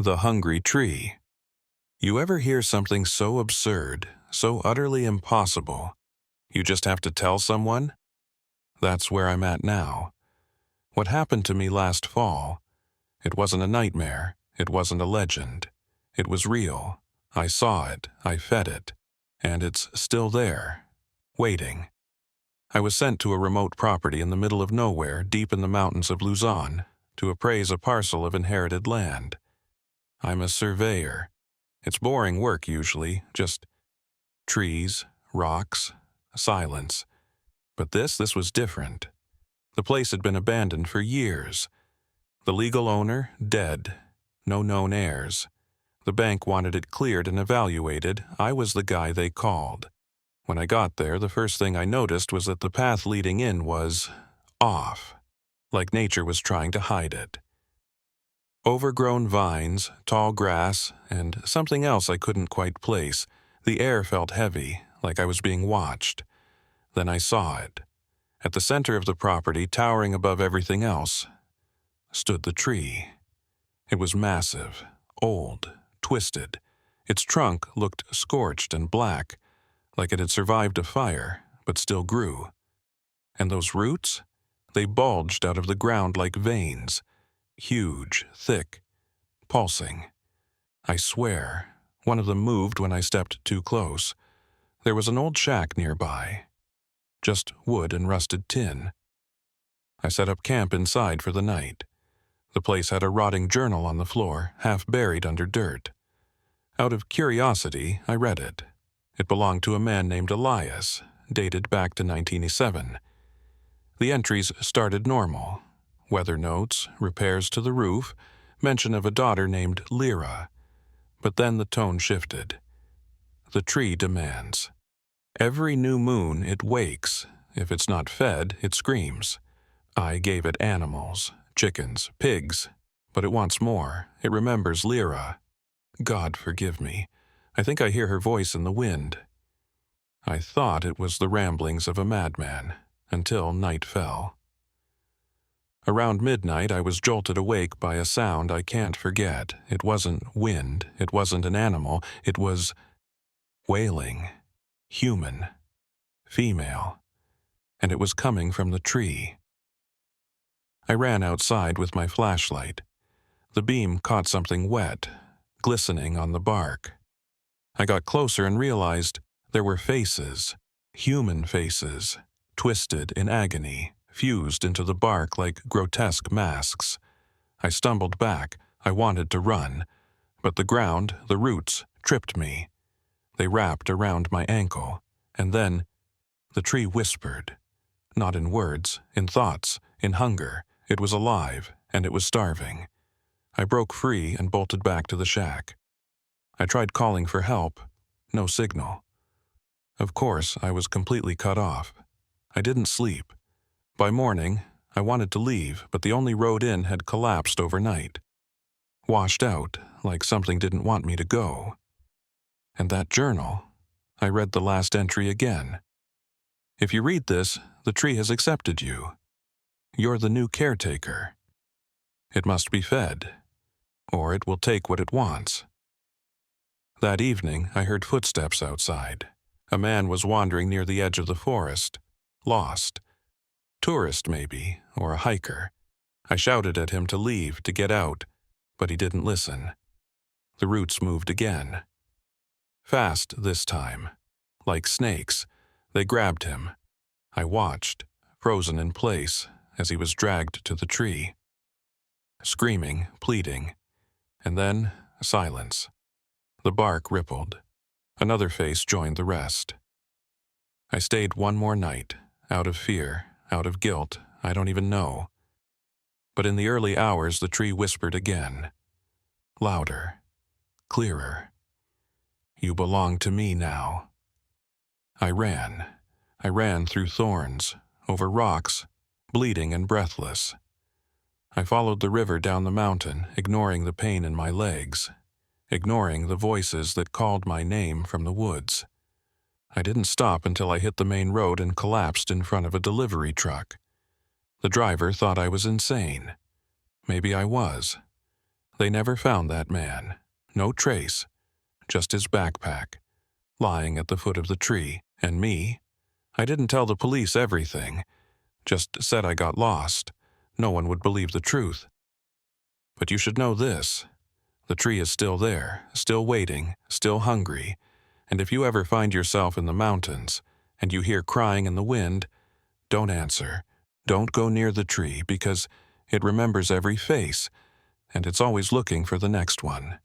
The hungry tree. You ever hear something so absurd, so utterly impossible, you just have to tell someone? That's where I'm at now. What happened to me last fall? It wasn't a nightmare. It wasn't a legend. It was real. I saw it. I fed it. And it's still there, waiting. I was sent to a remote property in the middle of nowhere, deep in the mountains of Luzon, to appraise a parcel of inherited land. I'm a surveyor. It's boring work usually, just trees, rocks, silence. But this was different. The place had been abandoned for years. The legal owner, dead. No known heirs. The bank wanted it cleared and evaluated. I was the guy they called. When I got there, the first thing I noticed was that the path leading in was off, like nature was trying to hide it. Overgrown vines, tall grass, and something else I couldn't quite place. The air felt heavy, like I was being watched. Then I saw it. At the center of the property, towering above everything else, stood the tree. It was massive, old, twisted. Its trunk looked scorched and black, like it had survived a fire, but still grew. And those roots? They bulged out of the ground like veins. Huge, thick, pulsing. I swear, one of them moved when I stepped too close. There was an old shack nearby. Just wood and rusted tin. I set up camp inside for the night. The place had a rotting journal on the floor, half buried under dirt. Out of curiosity, I read it. It belonged to a man named Elias, dated back to 1907. The entries started normal. Weather notes, repairs to the roof, mention of a daughter named Lyra. But then the tone shifted. The tree demands. Every new moon it wakes. If it's not fed, it screams. I gave it animals, chickens, pigs, but it wants more. It remembers Lyra. God forgive me. I think I hear her voice in the wind. I thought it was the ramblings of a madman, until night fell. Around midnight, I was jolted awake by a sound I can't forget. It wasn't wind. It wasn't an animal. It was wailing. Human. Female. And it was coming from the tree. I ran outside with my flashlight. The beam caught something wet, glistening on the bark. I got closer and realized there were faces. Human faces. Twisted in agony. Fused into the bark like grotesque masks. I stumbled back. I wanted to run. But the ground, the roots, tripped me. They wrapped around my ankle. And then the tree whispered. Not in words, in thoughts, in hunger. It was alive, and it was starving. I broke free and bolted back to the shack. I tried calling for help. No signal. Of course, I was completely cut off. I didn't sleep. By morning, I wanted to leave, but the only road in had collapsed overnight. Washed out, like something didn't want me to go. And that journal, I read the last entry again. If you read this, the tree has accepted you. You're the new caretaker. It must be fed, or it will take what it wants. That evening, I heard footsteps outside. A man was wandering near the edge of the forest, lost. Tourist, maybe, or a hiker. I shouted at him to leave, to get out, but he didn't listen. The roots moved again. Fast this time. Like snakes, they grabbed him. I watched, frozen in place, as he was dragged to the tree. Screaming, pleading, and then silence. The bark rippled. Another face joined the rest. I stayed one more night, out of fear, out of guilt, I don't even know. But in the early hours, the tree whispered again. Louder. Clearer. You belong to me now. I ran. I ran through thorns, over rocks, bleeding and breathless. I followed the river down the mountain, ignoring the pain in my legs, ignoring the voices that called my name from the woods. I didn't stop until I hit the main road and collapsed in front of a delivery truck. The driver thought I was insane. Maybe I was. They never found that man. No trace. Just his backpack, lying at the foot of the tree. And me? I didn't tell the police everything. Just said I got lost. No one would believe the truth. But you should know this. The tree is still there, still waiting, still hungry. And if you ever find yourself in the mountains, and you hear crying in the wind, don't answer. Don't go near the tree, because it remembers every face, and it's always looking for the next one.